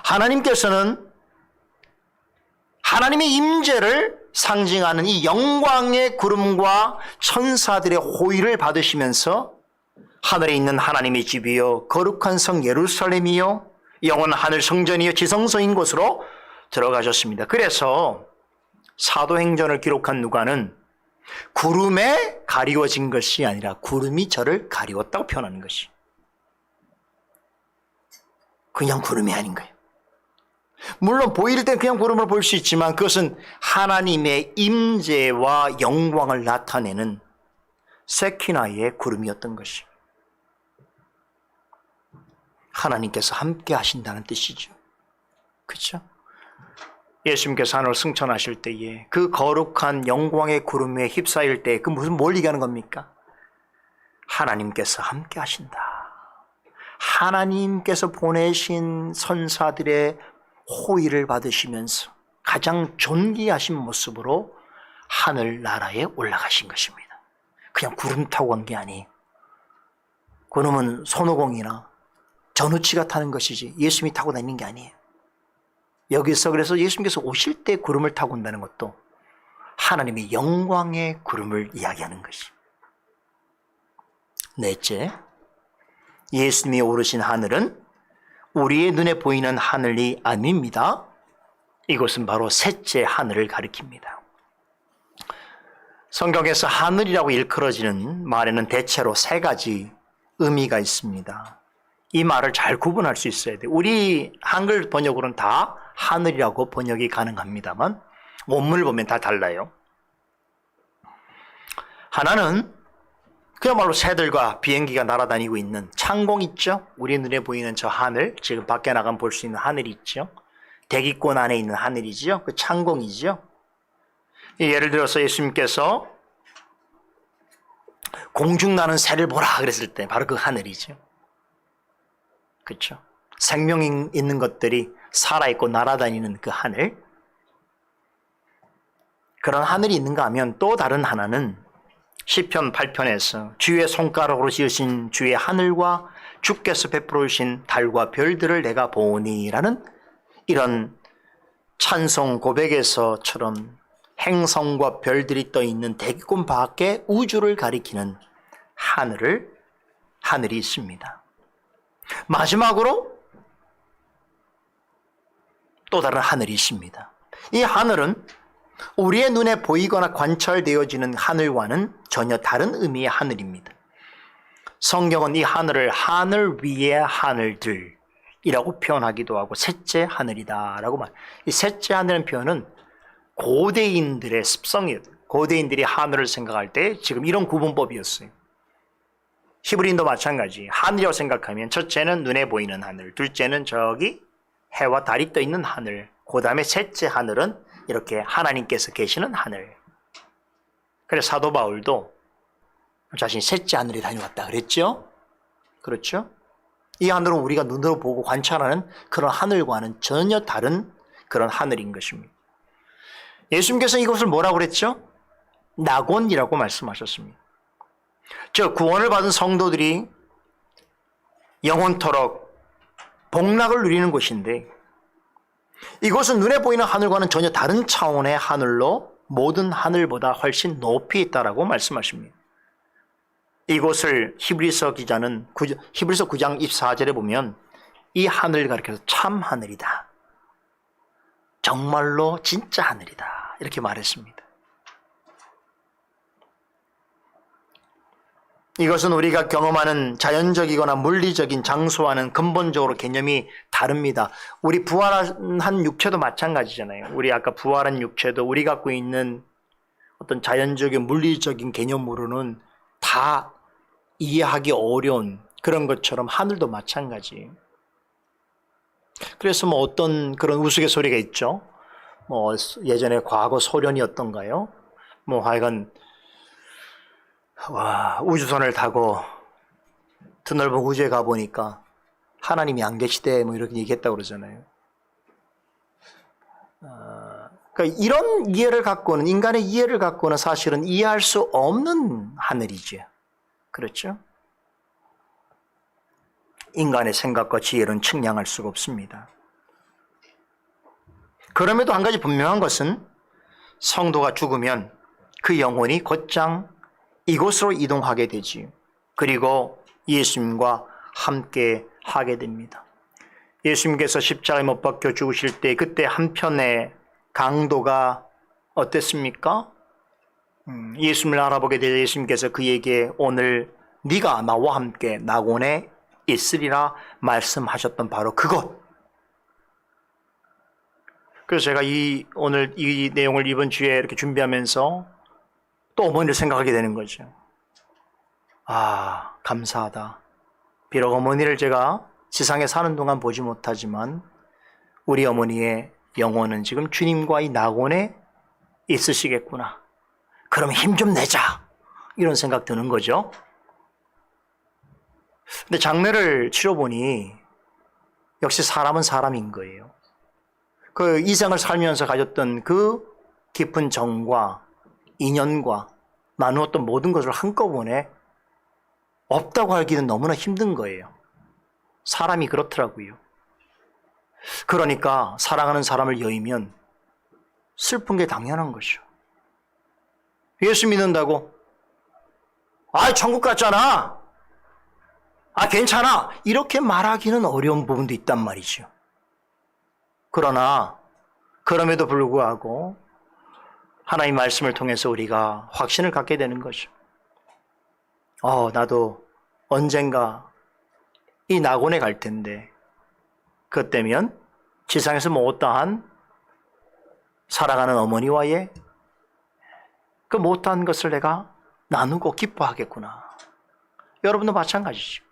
Speaker 1: 하나님께서는 하나님의 임재를 상징하는 이 영광의 구름과 천사들의 호의를 받으시면서 하늘에 있는 하나님의 집이요 거룩한 성 예루살렘이요 영원한 하늘 성전이요 지성소인 곳으로 들어가셨습니다. 그래서 사도행전을 기록한 누가는 구름에 가리워진 것이 아니라 구름이 저를 가리웠다고 표현하는 것이, 그냥 구름이 아닌 거예요. 물론 보일 때 그냥 구름을 볼 수 있지만 그것은 하나님의 임재와 영광을 나타내는 세키나의 구름이었던 것이, 하나님께서 함께 하신다는 뜻이죠. 그렇죠? 예수님께서 하늘을 승천하실 때에 그 거룩한 영광의 구름에 휩싸일 때 그 무슨 뭘 얘기하는 겁니까? 하나님께서 함께 하신다. 하나님께서 보내신 선사들의 호의를 받으시면서 가장 존귀하신 모습으로 하늘나라에 올라가신 것입니다. 그냥 구름 타고 간 게 아니에요. 그놈은 손오공이나 전우치가 타는 것이지 예수님이 타고 다니는 게 아니에요. 여기서 그래서 예수님께서 오실 때 구름을 타고 온다는 것도 하나님의 영광의 구름을 이야기하는 것이. 넷째, 예수님이 오르신 하늘은 우리의 눈에 보이는 하늘이 아닙니다. 이것은 바로 셋째 하늘을 가리킵니다. 성경에서 하늘이라고 일컬어지는 말에는 대체로 세 가지 의미가 있습니다. 이 말을 잘 구분할 수 있어야 돼요. 우리 한글 번역으로는 다 하늘이라고 번역이 가능합니다만 원문을 보면 다 달라요. 하나는 그야말로 새들과 비행기가 날아다니고 있는 창공 있죠? 우리 눈에 보이는 저 하늘, 지금 밖에 나가면 볼 수 있는 하늘이 있죠? 대기권 안에 있는 하늘이죠? 그 창공이죠? 예를 들어서 예수님께서 공중나는 새를 보라 그랬을 때 바로 그 하늘이죠. 그렇죠? 생명이 있는 것들이 살아있고 날아다니는 그 하늘. 그런 하늘이 있는가 하면 또 다른 하나는 시편 8편에서 주의 손가락으로 지으신 주의 하늘과 주께서 베풀어 주신 달과 별들을 내가 보니라는 이런 찬송 고백에서처럼 행성과 별들이 떠 있는 대기권 밖에 우주를 가리키는 하늘이 있습니다. 마지막으로 또 다른 하늘이 있습니다. 이 하늘은 우리의 눈에 보이거나 관찰되어지는 하늘과는 전혀 다른 의미의 하늘입니다. 성경은 이 하늘을 하늘 위의 하늘들이라고 표현하기도 하고 셋째 하늘이다라고 말해요. 이 셋째 하늘이라는 표현은 고대인들의 습성이에요. 고대인들이 하늘을 생각할 때 지금 이런 구분법이었어요. 히브리인도 마찬가지. 하늘이라고 생각하면 첫째는 눈에 보이는 하늘, 둘째는 저기 해와 달이 떠 있는 하늘, 그 다음에 셋째 하늘은 이렇게 하나님께서 계시는 하늘. 그래서 사도 바울도 자신이 셋째 하늘에 다녀왔다 그랬죠? 그렇죠? 이 하늘은 우리가 눈으로 보고 관찰하는 그런 하늘과는 전혀 다른 그런 하늘인 것입니다. 예수님께서 이것을 뭐라고 그랬죠? 낙원이라고 말씀하셨습니다. 즉 구원을 받은 성도들이 영원토록 복락을 누리는 곳인데 이곳은 눈에 보이는 하늘과는 전혀 다른 차원의 하늘로 모든 하늘보다 훨씬 높이 있다라고 말씀하십니다. 이곳을 히브리서 기자는 히브리서 9장 24절에 보면 이 하늘을 가리켜서 참 하늘이다. 정말로 진짜 하늘이다. 이렇게 말했습니다. 이것은 우리가 경험하는 자연적이거나 물리적인 장소와는 근본적으로 개념이 다릅니다. 우리 부활한 육체도 마찬가지잖아요. 우리 아까 부활한 육체도 우리 갖고 있는 어떤 자연적인 물리적인 개념으로는 다 이해하기 어려운 그런 것처럼 하늘도 마찬가지예요. 그래서 어떤 그런 우스갯소리가 있죠. 예전에 과거 소련이었던가요? 하여간 우주선을 타고 드넓은 우주에 가보니까 하나님이 안 계시대 이렇게 얘기했다고 그러잖아요. 그러니까 이런 이해를 갖고는 인간의 이해를 갖고는 사실은 이해할 수 없는 하늘이죠. 그렇죠? 인간의 생각과 지혜로는 측량할 수가 없습니다. 그럼에도 한 가지 분명한 것은 성도가 죽으면 그 영혼이 곧장 이곳으로 이동하게 되지요. 그리고 예수님과 함께 하게 됩니다. 예수님께서 십자가에 못 박혀 죽으실 때 그때 한편의 강도가 어땠습니까? 예수님을 알아보게 되자 예수님께서 그에게 오늘 네가 나와 함께 낙원에 있으리라 말씀하셨던 바로 그것. 그래서 제가 오늘 이 내용을 이번 주에 이렇게 준비하면서 또 어머니를 생각하게 되는 거죠. 감사하다. 비록 어머니를 제가 지상에 사는 동안 보지 못하지만 우리 어머니의 영혼은 지금 주님과 이 낙원에 있으시겠구나. 그럼 힘 좀 내자. 이런 생각 드는 거죠. 근데 장례를 치러보니 역시 사람은 사람인 거예요. 그 이생을 살면서 가졌던 그 깊은 정과 인연과 나누었던 모든 것을 한꺼번에 없다고 하기는 너무나 힘든 거예요. 사람이 그렇더라고요. 그러니까 사랑하는 사람을 여의면 슬픈 게 당연한 거죠. 예수 믿는다고 천국 갔잖아. 괜찮아. 이렇게 말하기는 어려운 부분도 있단 말이죠. 그러나 그럼에도 불구하고 하나님 말씀을 통해서 우리가 확신을 갖게 되는 거죠. 나도 언젠가 이 낙원에 갈 텐데 그때면 지상에서 못다한 사랑하는 어머니와의 그 못한 것을 내가 나누고 기뻐하겠구나. 여러분도 마찬가지죠.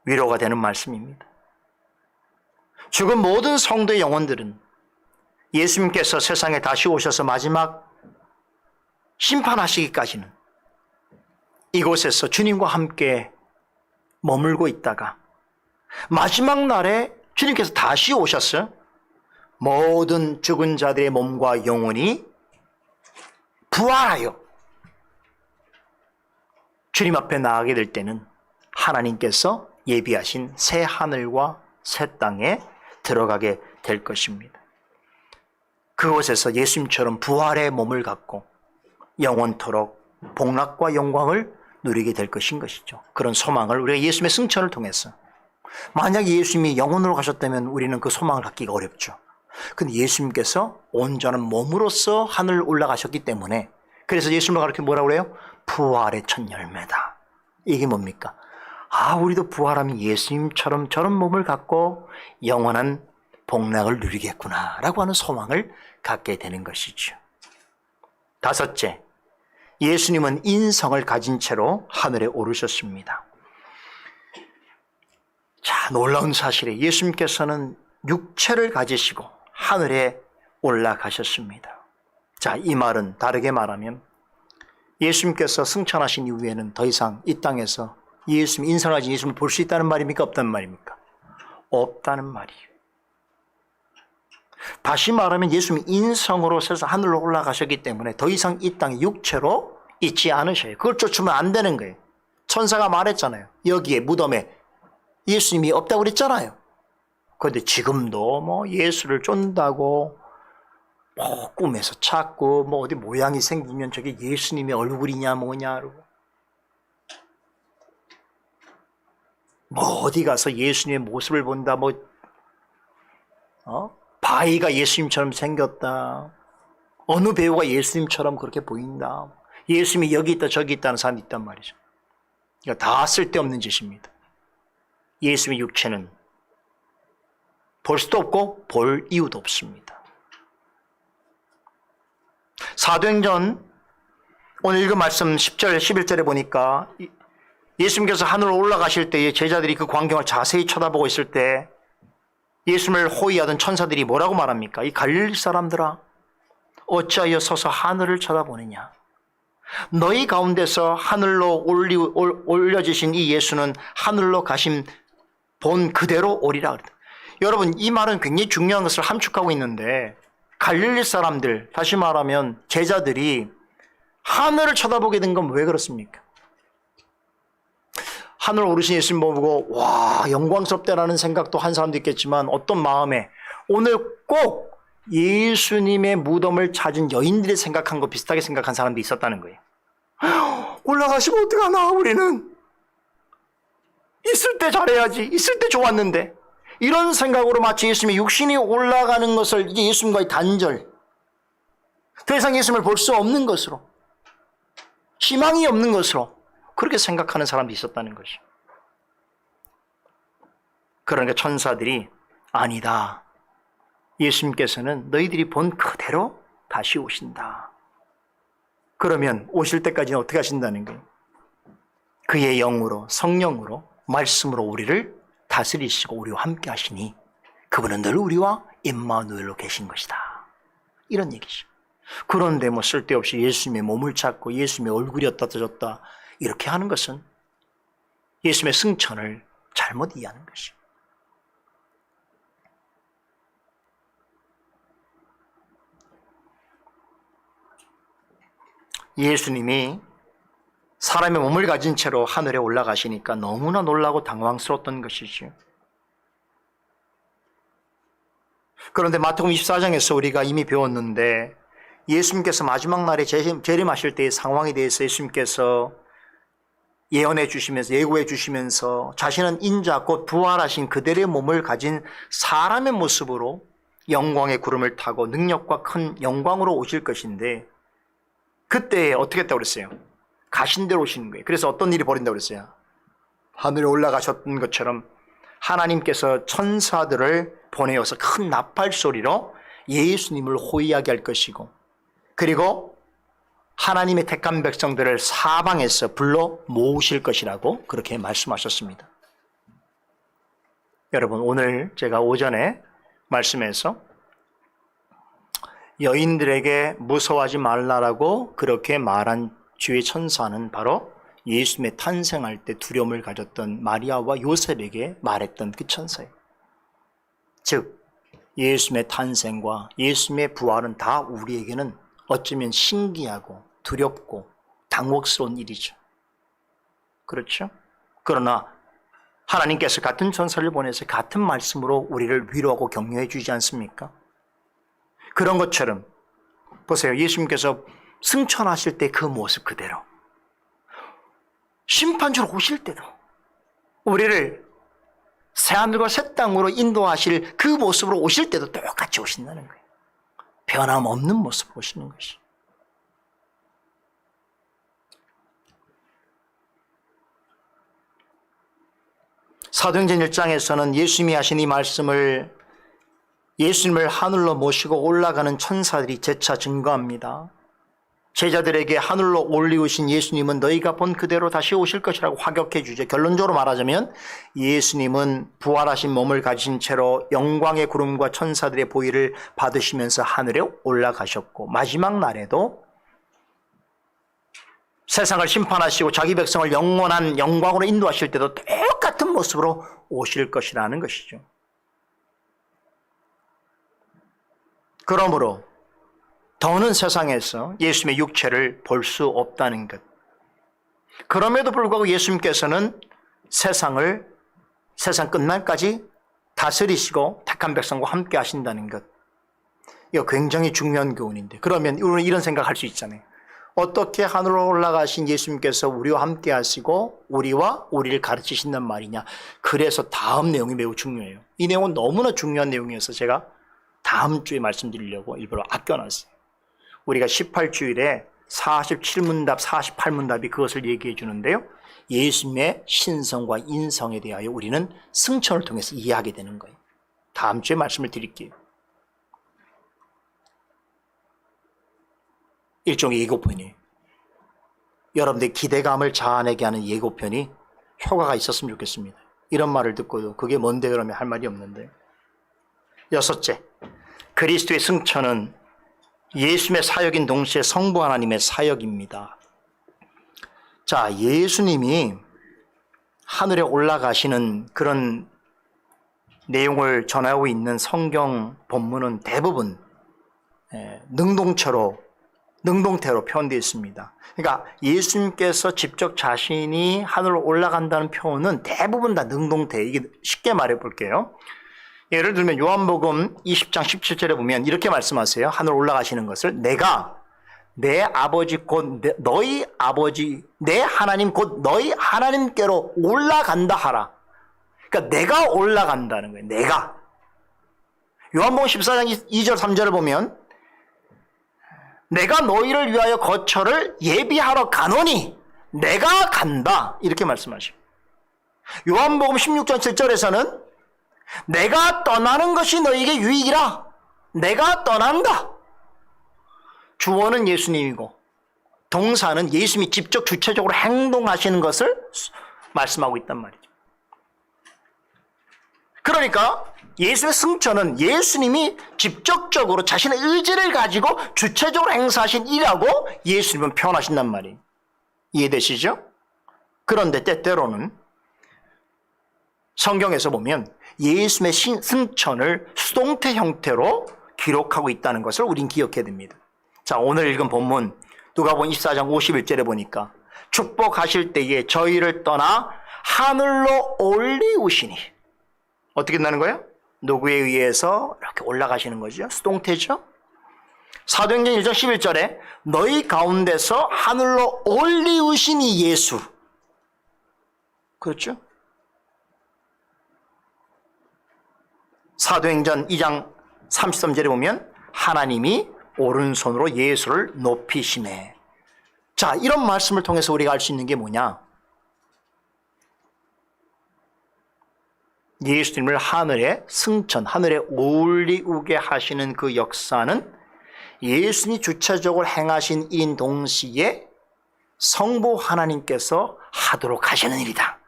Speaker 1: 위로가 되는 말씀입니다. 죽은 모든 성도의 영혼들은 예수님께서 세상에 다시 오셔서 마지막 심판하시기까지는 이곳에서 주님과 함께 머물고 있다가 마지막 날에 주님께서 다시 오셔서 모든 죽은 자들의 몸과 영혼이 부활하여 주님 앞에 나가게 될 때는 하나님께서 예비하신 새 하늘과 새 땅에 들어가게 될 것입니다. 그곳에서 예수님처럼 부활의 몸을 갖고 영원토록 복락과 영광을 누리게 될 것인 것이죠. 그런 소망을 우리가 예수님의 승천을 통해서, 만약 예수님이 영원으로 가셨다면 우리는 그 소망을 갖기가 어렵죠. 근데 예수님께서 온전한 몸으로서 하늘 올라가셨기 때문에, 그래서 예수님을 가르쳐 뭐라고 그래요? 부활의 첫 열매다. 이게 뭡니까? 우리도 부활하면 예수님처럼 저런 몸을 갖고 영원한 복락을 누리겠구나 라고 하는 소망을 갖게 되는 것이죠. 다섯째, 예수님은 인성을 가진 채로 하늘에 오르셨습니다. 자, 놀라운 사실이에요. 예수님께서는 육체를 가지시고 하늘에 올라가셨습니다. 자, 이 말은 다르게 말하면 예수님께서 승천하신 이후에는 더 이상 이 땅에서 예수님, 인성을 가진 예수님을 볼 수 있다는 말입니까? 없다는 말입니까? 없다는 말이에요. 다시 말하면 예수님이 인성으로 서서 하늘로 올라가셨기 때문에 더 이상 이 땅에 육체로 있지 않으셔요. 그걸 쫓으면 안 되는 거예요. 천사가 말했잖아요. 여기에 무덤에 예수님이 없다고 그랬잖아요. 그런데 지금도 예수를 쫓는다고 꿈에서 찾고 어디 모양이 생기면 저게 예수님의 얼굴이냐 뭐냐 그러고 어디 가서 예수님의 모습을 본다 바위가 예수님처럼 생겼다. 어느 배우가 예수님처럼 그렇게 보인다. 예수님이 여기 있다 저기 있다는 사람이 있단 말이죠. 그러니까 다 쓸데없는 짓입니다. 예수님의 육체는 볼 수도 없고 볼 이유도 없습니다. 사도행전 오늘 읽은 말씀 10절 11절에 보니까 예수님께서 하늘로 올라가실 때에 제자들이 그 광경을 자세히 쳐다보고 있을 때 예수님을 호위하던 천사들이 뭐라고 말합니까? 이 갈릴리 사람들아, 어찌하여 서서 하늘을 쳐다보느냐? 너희 가운데서 하늘로 올려지신 이 예수는 하늘로 가신 본 그대로 오리라 그랬다. 여러분, 이 말은 굉장히 중요한 것을 함축하고 있는데, 갈릴리 사람들, 다시 말하면 제자들이 하늘을 쳐다보게 된 건 왜 그렇습니까? 하늘 오르신 예수님 보고 와, 영광스럽다라는 생각도 한 사람도 있겠지만, 어떤 마음에 오늘 꼭 예수님의 무덤을 찾은 여인들이 생각한 거 비슷하게 생각한 사람도 있었다는 거예요. 올라가시면 어떡하나, 우리는 있을 때 잘해야지, 있을 때 좋았는데, 이런 생각으로 마치 예수님의 육신이 올라가는 것을 이제 예수님과의 단절, 더 이상 예수님을 볼 수 없는 것으로, 희망이 없는 것으로 그렇게 생각하는 사람도 있었다는 것이죠. 그러니까 천사들이 아니다, 예수님께서는 너희들이 본 그대로 다시 오신다. 그러면 오실 때까지는 어떻게 하신다는 거예요? 그의 영으로, 성령으로, 말씀으로 우리를 다스리시고 우리와 함께 하시니 그분은 늘 우리와 임마누엘로 계신 것이다. 이런 얘기죠. 그런데 쓸데없이 예수님의 몸을 찾고 예수님의 얼굴이 어떠졌다 이렇게 하는 것은 예수님의 승천을 잘못 이해하는 것이죠. 예수님이 사람의 몸을 가진 채로 하늘에 올라가시니까 너무나 놀라고 당황스러웠던 것이죠. 그런데 마태복음 24장에서 우리가 이미 배웠는데, 예수님께서 마지막 날에 재림하실 때의 상황에 대해서 예수님께서 예언해 주시면서, 예고해 주시면서 자신은 인자 곧 부활하신 그들의 몸을 가진 사람의 모습으로 영광의 구름을 타고 능력과 큰 영광으로 오실 것인데, 그때 어떻게 했다고 그랬어요? 가신 대로 오시는 거예요. 그래서 어떤 일이 벌어진다고 그랬어요? 하늘에 올라가셨던 것처럼 하나님께서 천사들을 보내어서 큰 나팔 소리로 예수님을 호위하게 할 것이고, 그리고 하나님의 택한 백성들을 사방에서 불러 모으실 것이라고 그렇게 말씀하셨습니다. 여러분, 오늘 제가 오전에 말씀에서 여인들에게 무서워하지 말라라고 그렇게 말한 주의 천사는 바로 예수님의 탄생할 때 두려움을 가졌던 마리아와 요셉에게 말했던 그 천사예요. 즉, 예수님의 탄생과 예수님의 부활은 다 우리에게는 어쩌면 신기하고 두렵고 당혹스러운 일이죠. 그렇죠? 그러나 하나님께서 같은 천사를 보내서 같은 말씀으로 우리를 위로하고 격려해 주지 않습니까? 그런 것처럼 보세요. 예수님께서 승천하실 때 그 모습 그대로 심판주로 오실 때도 우리를 새하늘과 새 땅으로 인도하실 그 모습으로 오실 때도 똑같이 오신다는 거예요. 변함없는 모습으로 오시는 것이. 사도행전 1장에서는 예수님이 하신 이 말씀을 예수님을 하늘로 모시고 올라가는 천사들이 재차 증거합니다. 제자들에게 하늘로 올리우신 예수님은 너희가 본 그대로 다시 오실 것이라고 화격해 주죠. 결론적으로 말하자면 예수님은 부활하신 몸을 가진 채로 영광의 구름과 천사들의 보위를 받으시면서 하늘에 올라가셨고 마지막 날에도 세상을 심판하시고 자기 백성을 영원한 영광으로 인도하실 때도 똑같은 모습으로 오실 것이라는 것이죠. 그러므로 더는 세상에서 예수님의 육체를 볼 수 없다는 것. 그럼에도 불구하고 예수님께서는 세상 끝날까지 다스리시고 택한 백성과 함께 하신다는 것. 이거 굉장히 중요한 교훈인데 그러면 우리는 이런 생각할 수 있잖아요. 어떻게 하늘로 올라가신 예수님께서 우리와 함께 하시고 우리와 우리를 가르치신단 말이냐. 그래서 다음 내용이 매우 중요해요. 이 내용은 너무나 중요한 내용이어서 제가 다음 주에 말씀드리려고 일부러 아껴놨어요. 우리가 18주일에 47문답, 48문답이 그것을 얘기해 주는데요. 예수님의 신성과 인성에 대하여 우리는 승천을 통해서 이해하게 되는 거예요. 다음 주에 말씀을 드릴게요. 일종의 예고편이에요. 여러분들 기대감을 자아내게 하는 예고편이 효과가 있었으면 좋겠습니다. 이런 말을 듣고도 그게 뭔데 그러면 할 말이 없는데. 여섯째, 그리스도의 승천은 예수님의 사역인 동시에 성부 하나님의 사역입니다. 자, 예수님이 하늘에 올라가시는 그런 내용을 전하고 있는 성경 본문은 대부분 능동태로 표현되어 있습니다. 그러니까 예수님께서 직접 자신이 하늘로 올라간다는 표현은 대부분 다 능동태. 이게 쉽게 말해 볼게요. 예를 들면 요한복음 20장 17절에 보면 이렇게 말씀하세요. 하늘 올라가시는 것을 내가 내 아버지 곧 너희 아버지 내 하나님 곧 너희 하나님께로 올라간다 하라. 그러니까 내가 올라간다는 거예요. 내가. 요한복음 14장 2절 3절을 보면 내가 너희를 위하여 거처를 예비하러 가노니 내가 간다. 이렇게 말씀하시고 요한복음 16장 7절에서는 내가 떠나는 것이 너희에게 유익이라. 내가 떠난다. 주어는 예수님이고 동사는 예수님이 직접 주체적으로 행동하시는 것을 말씀하고 있단 말이죠. 그러니까 예수의 승천은 예수님이 직접적으로 자신의 의지를 가지고 주체적으로 행사하신 일이라고 예수님은 표현하신단 말이에요. 이해되시죠? 그런데 때때로는 성경에서 보면 예수님의 승천을 수동태 형태로 기록하고 있다는 것을 우린 기억해야 됩니다. 자, 오늘 읽은 본문 누가복음 24장 51절에 보니까 축복하실 때에 저희를 떠나 하늘로 올리우시니 어떻게 된다는 거예요? 누구에 의해서 이렇게 올라가시는 거죠? 수동태죠? 사도행전 1장 11절에 너희 가운데서 하늘로 올리우시니 예수. 그렇죠? 사도행전 2장 33절에 보면 하나님이 오른손으로 예수를 높이시네. 자, 이런 말씀을 통해서 우리가 알 수 있는 게 뭐냐? 예수님을 하늘에 승천, 하늘에 올리우게 하시는 그 역사는 예수님이 주체적으로 행하신 일인 동시에 성부 하나님께서 하도록 하시는 일이다.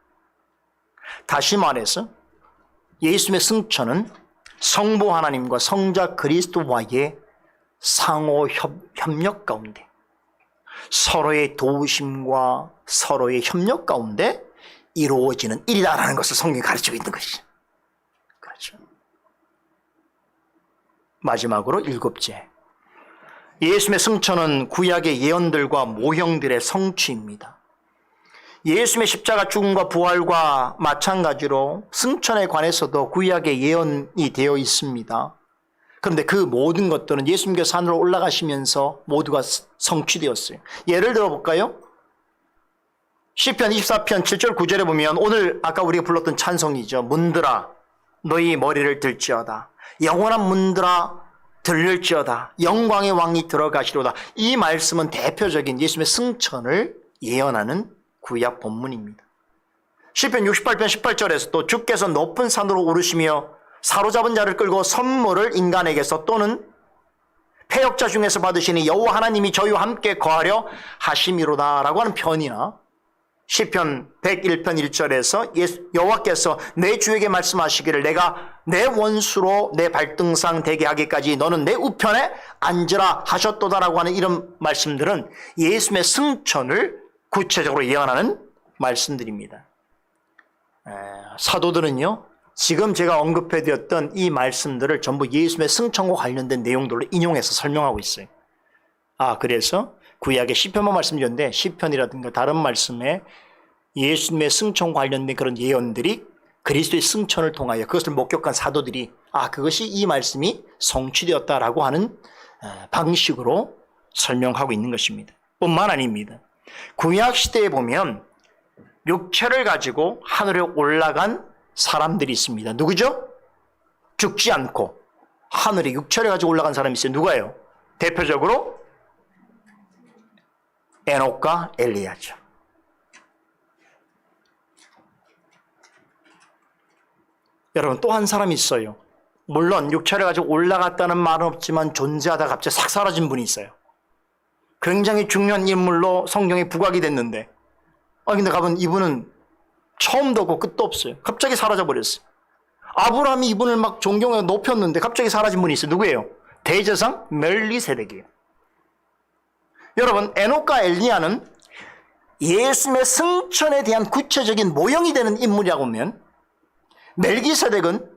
Speaker 1: 다시 말해서 예수님의 승천은 성부 하나님과 성자 그리스도와의 상호 협력 가운데 서로의 도우심과 서로의 협력 가운데 이루어지는 일이다라는 것을 성경이 가르치고 있는 것이죠. 그렇죠. 마지막으로 일곱째, 예수님의 승천은 구약의 예언들과 모형들의 성취입니다. 예수님의 십자가 죽음과 부활과 마찬가지로 승천에 관해서도 구약의 예언이 되어 있습니다. 그런데 그 모든 것들은 예수님께서 하늘로 올라가시면서 모두가 성취되었어요. 예를 들어 볼까요? 시편 24편 7절 9절에 보면 오늘 아까 우리가 불렀던 찬송이죠. 문들아 너희 머리를 들지어다. 영원한 문들아 들릴지어다. 영광의 왕이 들어가시로다. 이 말씀은 대표적인 예수님의 승천을 예언하는 구약 본문입니다. 시편 68편 18절에서 또 주께서 높은 산으로 오르시며 사로잡은 자를 끌고 선물을 인간에게서 또는 패역자 중에서 받으시니 여호와 하나님이 저희와 함께 거하려 하심이로다 라고 하는 편이나 시편 101편 1절에서 여호와께서 내 주에게 말씀하시기를 내가 내 원수로 내 발등상 되게 하기까지 너는 내 우편에 앉으라 하셨도다라고 하는 이런 말씀들은 예수님의 승천을 구체적으로 예언하는 말씀들입니다. 사도들은요 지금 제가 언급해드렸던 이 말씀들을 전부 예수님의 승천과 관련된 내용들로 인용해서 설명하고 있어요. 그래서 구약의 시편만 말씀드렸는데 시편이라든가 다른 말씀에 예수님의 승천과 관련된 그런 예언들이 그리스도의 승천을 통하여 그것을 목격한 사도들이 그것이 이 말씀이 성취되었다라고 하는 방식으로 설명하고 있는 것입니다. 뿐만 아닙니다. 구약 시대에 보면 육체를 가지고 하늘에 올라간 사람들이 있습니다. 누구죠? 죽지 않고 하늘에 육체를 가지고 올라간 사람이 있어요. 누가요? 대표적으로 에녹과 엘리야죠. 여러분 또 한 사람이 있어요. 물론 육체를 가지고 올라갔다는 말은 없지만 존재하다가 갑자기 싹 사라진 분이 있어요. 굉장히 중요한 인물로 성경에 부각이 됐는데 근데 가본 이분은 처음도 없고 끝도 없어요. 갑자기 사라져 버렸어요. 아브라함이 이분을 막 존경하고 높였는데 갑자기 사라진 분이 있어요. 누구예요? 대제사장 멜기세덱이에요. 여러분 에녹과 엘리야는 예수님의 승천에 대한 구체적인 모형이 되는 인물이라고 하면 멜기세덱은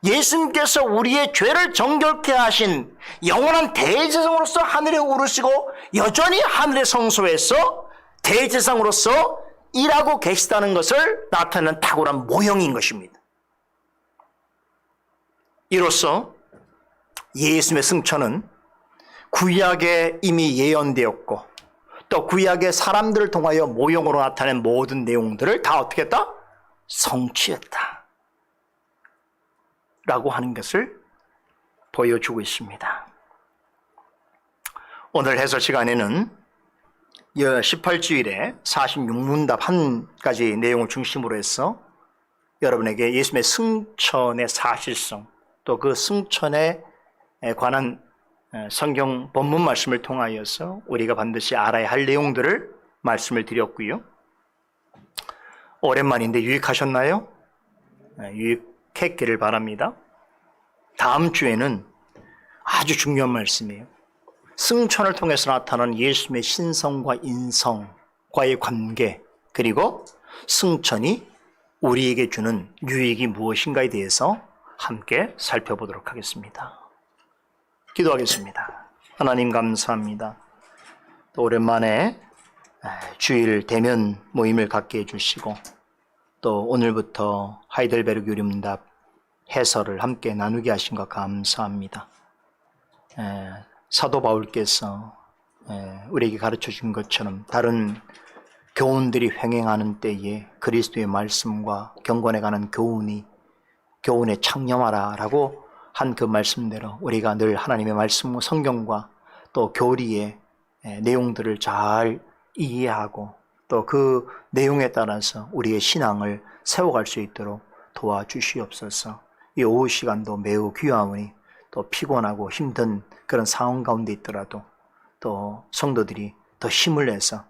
Speaker 1: 예수님께서 우리의 죄를 정결케 하신 영원한 대제사장으로서 하늘에 오르시고 여전히 하늘의 성소에서 대제사장으로서 일하고 계시다는 것을 나타내는 탁월한 모형인 것입니다. 이로써 예수님의 승천은 구약에 이미 예언되었고 또 구약의 사람들을 통하여 모형으로 나타낸 모든 내용들을 다 어떻게 했다? 성취했다 라고 하는 것을 보여주고 있습니다. 오늘 해설 시간에는 18주일에 46문답 한 가지 내용을 중심으로 해서 여러분에게 예수님의 승천의 사실성 또 그 승천에 관한 성경 본문 말씀을 통하여서 우리가 반드시 알아야 할 내용들을 말씀을 드렸고요. 오랜만인데 유익하셨나요? 유익했기를 바랍니다. 다음 주에는 아주 중요한 말씀이에요. 승천을 통해서 나타나는 예수님의 신성과 인성과의 관계 그리고 승천이 우리에게 주는 유익이 무엇인가에 대해서 함께 살펴보도록 하겠습니다. 기도하겠습니다. 하나님 감사합니다. 또 오랜만에 주일 대면 모임을 갖게 해주시고 또 오늘부터 하이델베르그 유림답 해설을 함께 나누게 하신 것 감사합니다. 사도 바울께서 우리에게 가르쳐 준 것처럼 다른 교훈들이 횡행하는 때에 그리스도의 말씀과 경건에 관한 교훈에 창념하라 라고 한 그 말씀대로 우리가 늘 하나님의 말씀, 성경과 또 교리의 내용들을 잘 이해하고 또 그 내용에 따라서 우리의 신앙을 세워갈 수 있도록 도와주시옵소서. 이 오후 시간도 매우 귀하오니 또 피곤하고 힘든 그런 상황 가운데 있더라도 또 성도들이 더 힘을 내서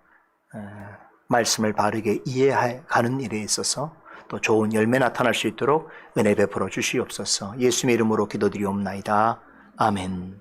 Speaker 1: 말씀을 바르게 이해해가는 일에 있어서 또 좋은 열매 나타날 수 있도록 은혜 베풀어 주시옵소서. 예수님의 이름으로 기도드리옵나이다. 아멘.